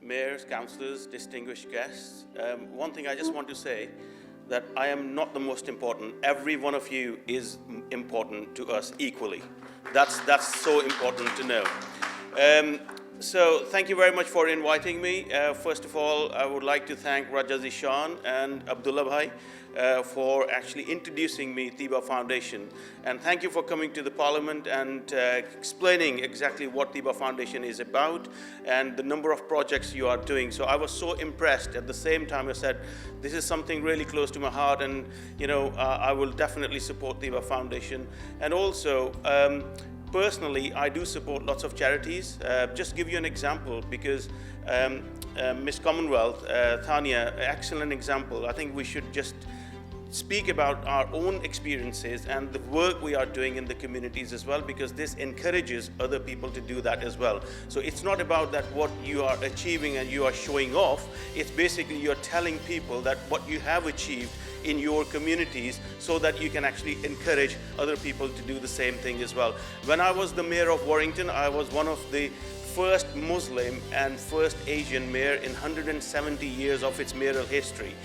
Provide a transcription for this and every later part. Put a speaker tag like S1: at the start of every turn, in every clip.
S1: mayors, councillors, distinguished guests. One thing I just want to say, that I am not the most important. Every one of you is important to us equally. That's so important to know. So thank you very much for inviting me. First of all, I would like to thank Raja Zishan and Abdullah Bhai for actually introducing me Teebah Foundation. And thank you for coming to the Parliament and explaining exactly what Teebah Foundation is about and the number of projects you are doing. So I was so impressed. At the same time, I said, this is something really close to my heart, and I will definitely support Teebah Foundation. And also, personally, I do support lots of charities. Just give you an example, because Miss Commonwealth, Tanya, excellent example. I think we should just speak about our own experiences and the work we are doing in the communities as well, because this encourages other people to do that as well. So it's not about that what you are achieving and you are showing off. It's basically you're telling people that what you have achieved in your communities, so that you can actually encourage other people to do the same thing as well. When I was the mayor of Warrington, I was one of the first Muslim and first Asian mayor in 170 years of its mayoral history.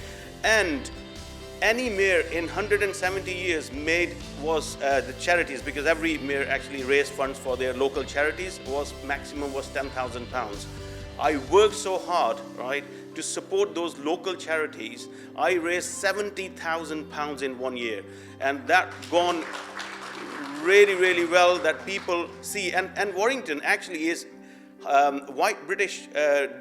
S1: And any mayor in 170 years was the charities, because every mayor actually raised funds for their local charities, maximum was £10,000. I worked so hard, right, to support those local charities. I raised £70,000 in 1 year, and that gone really, really well, that people see. And Warrington actually is white British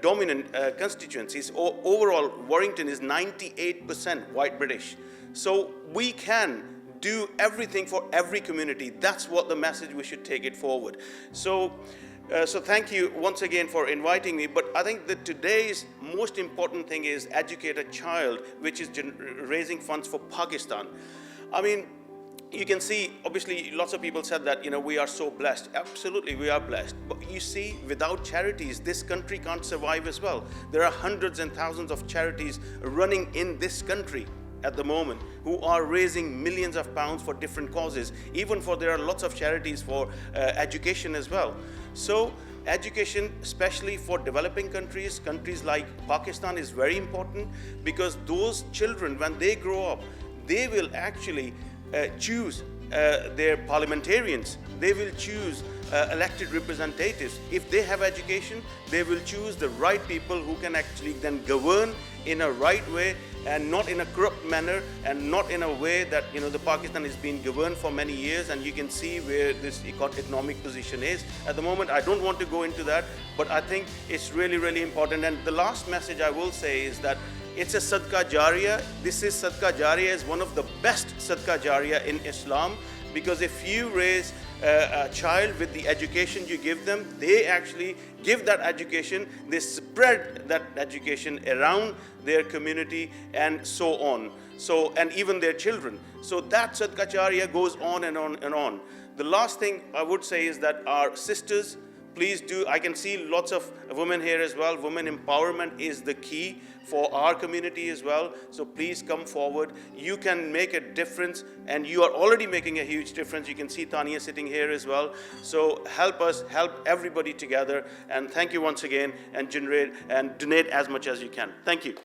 S1: dominant constituencies. Overall, Warrington is 98% white British. So we can do everything for every community. That's what the message we should take it forward. So thank you once again for inviting me. But I think that today's most important thing is educate a child, which is raising funds for Pakistan. I mean, you can see, obviously, lots of people said that, we are so blessed. Absolutely, we are blessed. But you see, without charities, this country can't survive as well. There are hundreds and thousands of charities running in this country at the moment who are raising millions of pounds for different causes. There are lots of charities for education as well. So education, especially for developing countries like Pakistan, is very important, because those children, when they grow up, they will actually choose their parliamentarians. They will choose elected representatives. If they have education, they will choose the right people who can actually then govern in a right way, and not in a corrupt manner, and not in a way that the Pakistan has been governed for many years. And you can see where this economic position is at the moment. I don't want to go into that, but I think it's really, really important. And the last message I will say is that it's a Sadaqah Jariyah. This is Sadaqah Jariyah, is one of the best Sadaqah Jariyah in Islam, because if you raise a child with the education you give them, they actually give that education, they spread that education around their community and so on. And even their children. So that Sadaqah Jariyah goes on and on and on. The last thing I would say is that our sisters, please do, I can see lots of women here as well. Women empowerment is the key for our community as well. So please come forward. You can make a difference, and you are already making a huge difference. You can see Tanya sitting here as well. So help us, help everybody together. And thank you once again, and donate as much as you can. Thank you.